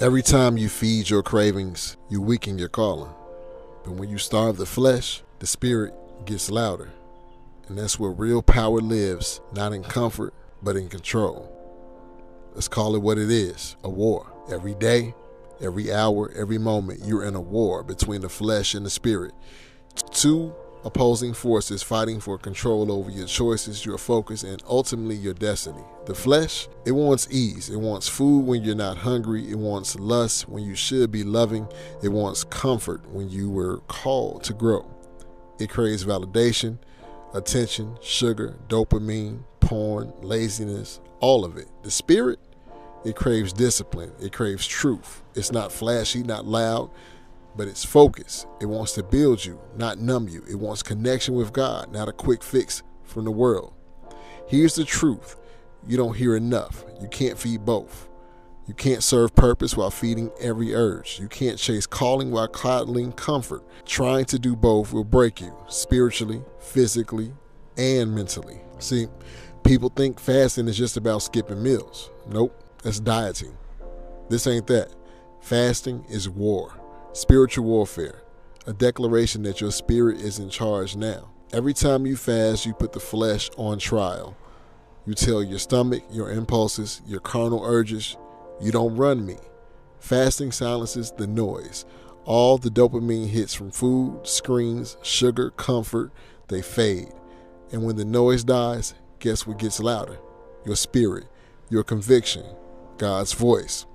Every time you feed your cravings, you weaken your calling. But when you starve the flesh, the spirit gets louder. And that's where real power lives, not in comfort, but in control. Let's call it what it is, a war. Every day, every hour, every moment, you're in a war between the flesh and the spirit. Two opposing forces fighting for control over your choices, your focus, and ultimately your destiny. The flesh, it wants ease. It wants food when you're not hungry. It wants lust when you should be loving. It wants comfort when you were called to grow. It craves validation, attention, sugar, dopamine, porn, laziness, all of it. The spirit, it craves discipline. It craves truth. It's not flashy, not loud, but it's focused. It wants to build you, not numb you. It wants connection with God, not a quick fix from the world. Here's the truth. You don't hear enough. You can't feed both. You can't serve purpose while feeding every urge. You can't chase calling while coddling comfort. Trying to do both will break you, spiritually, physically, and mentally. See, people think fasting is just about skipping meals. Nope, that's dieting. This ain't that. Fasting is war. Spiritual warfare, a declaration that your spirit is in charge now. Every time you fast, you put the flesh on trial. You tell your stomach, your impulses, your carnal urges, you don't run me. Fasting silences the noise. All the dopamine hits from food, screens, sugar, comfort, they fade. And when the noise dies, guess what gets louder? Your spirit, your conviction, God's voice.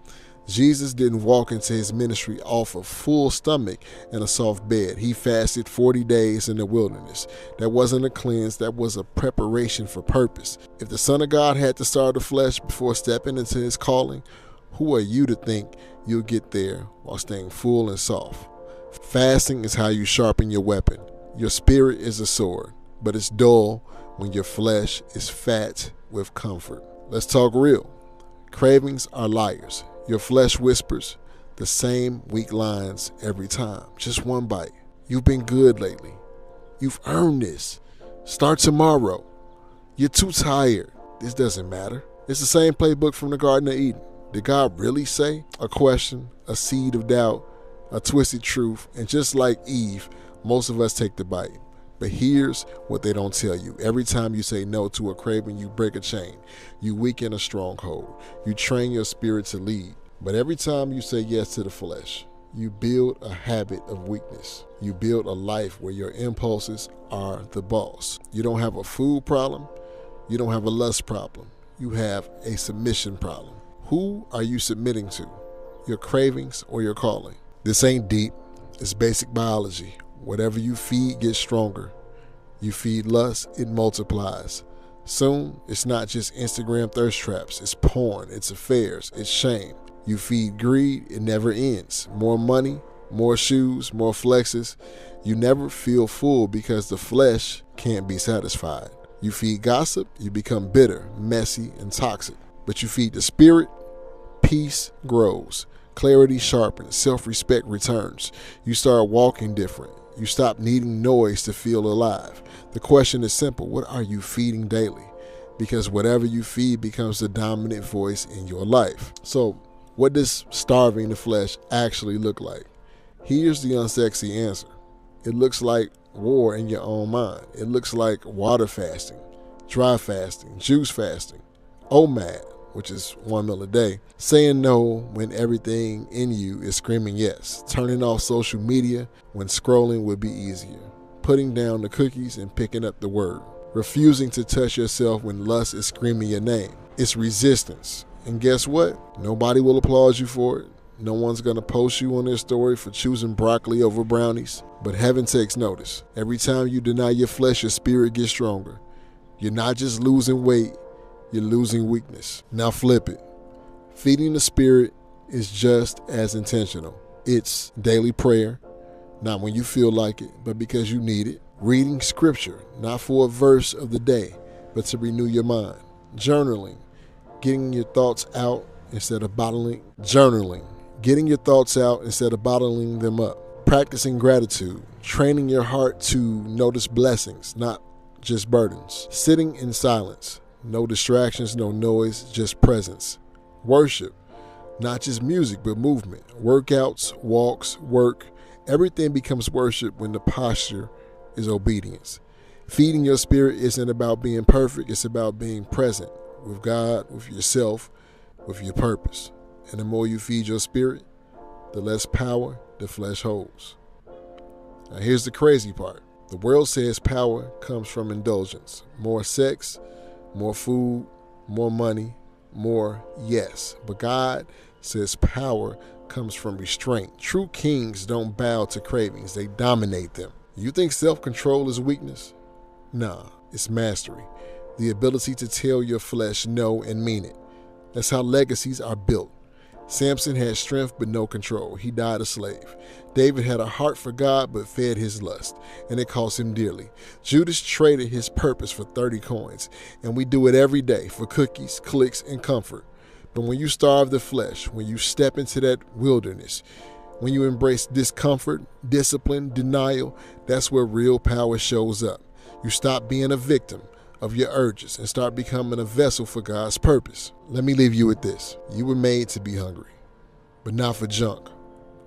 Jesus didn't walk into his ministry off a full stomach and a soft bed. He fasted 40 days in the wilderness. That wasn't a cleanse, that was a preparation for purpose. If the Son of God had to starve the flesh before stepping into his calling, who are you to think you'll get there while staying full and soft? Fasting is how you sharpen your weapon. Your spirit is a sword, but it's dull when your flesh is fat with comfort. Let's talk real. Cravings are liars. Your flesh whispers the same weak lines every time. Just one bite. You've been good lately. You've earned this. Start tomorrow. You're too tired. This doesn't matter. It's the same playbook from the Garden of Eden. Did God really say? A question, a seed of doubt, a twisted truth, and just like Eve, most of us take the bite. But here's what they don't tell you. Every time you say no to a craving, you break a chain. You weaken a stronghold. You train your spirit to lead. But every time you say yes to the flesh, you build a habit of weakness. You build a life where your impulses are the boss. You don't have a food problem. You don't have a lust problem. You have a submission problem. Who are you submitting to? Your cravings or your calling? This ain't deep. It's basic biology. Whatever you feed gets stronger. You feed lust, it multiplies. Soon, it's not just Instagram thirst traps. It's porn, it's affairs, it's shame. You feed greed, it never ends. More money, more shoes, more flexes. You never feel full because the flesh can't be satisfied. You feed gossip, you become bitter, messy, and toxic. But you feed the spirit, peace grows. Clarity sharpens, self-respect returns. You start walking different. You stop needing noise to feel alive. The question is simple. What are you feeding daily? Because whatever you feed becomes the dominant voice in your life. So what does starving the flesh actually look like? Here's the unsexy answer. It looks like war in your own mind. It looks like water fasting, dry fasting, juice fasting, OMAD, which is 1 meal a day, saying no when everything in you is screaming yes, turning off social media when scrolling would be easier, putting down the cookies and picking up the word, refusing to touch yourself when lust is screaming your name. It's resistance. And guess what? Nobody will applaud you for it. No one's going to post you on their story for choosing broccoli over brownies. But heaven takes notice. Every time you deny your flesh, your spirit gets stronger. You're not just losing weight, you're losing weakness. Now flip it. Feeding the spirit is just as intentional. It's daily prayer, not when you feel like it, but because you need it. Reading scripture, not for a verse of the day, but to renew your mind. Journaling, getting your thoughts out instead of bottling. Getting your thoughts out instead of bottling them up. Practicing gratitude, training your heart to notice blessings, not just burdens. Sitting in silence. No distractions, no noise, just presence. Worship, Not just music, but movement. Workouts, walks, work, everything becomes worship when the posture is obedience. Feeding your spirit isn't about being perfect, it's about being present with God, with yourself, with your purpose. And the more you feed your spirit, the less power the flesh holds. Now here's the crazy part. The world says power comes from indulgence. More sex, more food, more money, more yes. But God says power comes from restraint. True kings don't bow to cravings, they dominate them. You think self-control is weakness? Nah, it's mastery. The ability to tell your flesh no and mean it. That's how legacies are built. Samson had strength but no control. He died a slave. David had a heart for God but fed his lust, and it cost him dearly. Judas traded his purpose for 30 coins, and we do it every day for cookies, clicks, and comfort. But when you starve the flesh, when you step into that wilderness, when you embrace discomfort, discipline, denial, that's where real power shows up. You stop being a victim of your urges and start becoming a vessel for God's purpose. Let me leave you with this. You were made to be hungry, but not for junk,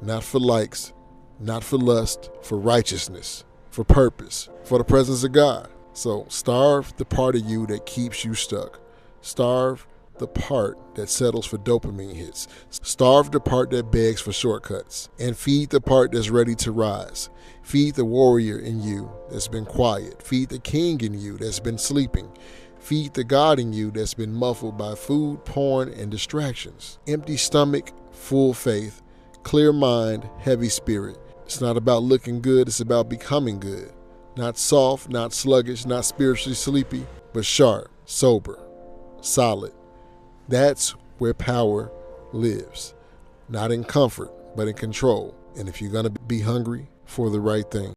not for likes, not for lust, for righteousness, for purpose, for the presence of God. So starve the part of you that keeps you stuck. Starve the part that settles for dopamine hits. Starve the part that begs for shortcuts. And feed the part that's ready to rise. Feed the warrior in you that's been quiet. Feed the king in you that's been sleeping. Feed the God in you that's been muffled by food, porn, and distractions. Empty stomach, full faith, clear mind, heavy spirit. It's not about looking good, it's about becoming good. Not soft, not sluggish, not spiritually sleepy, but sharp, sober, solid. That's where power lives. Not in comfort, but in control. And if you're going to be hungry for the right thing,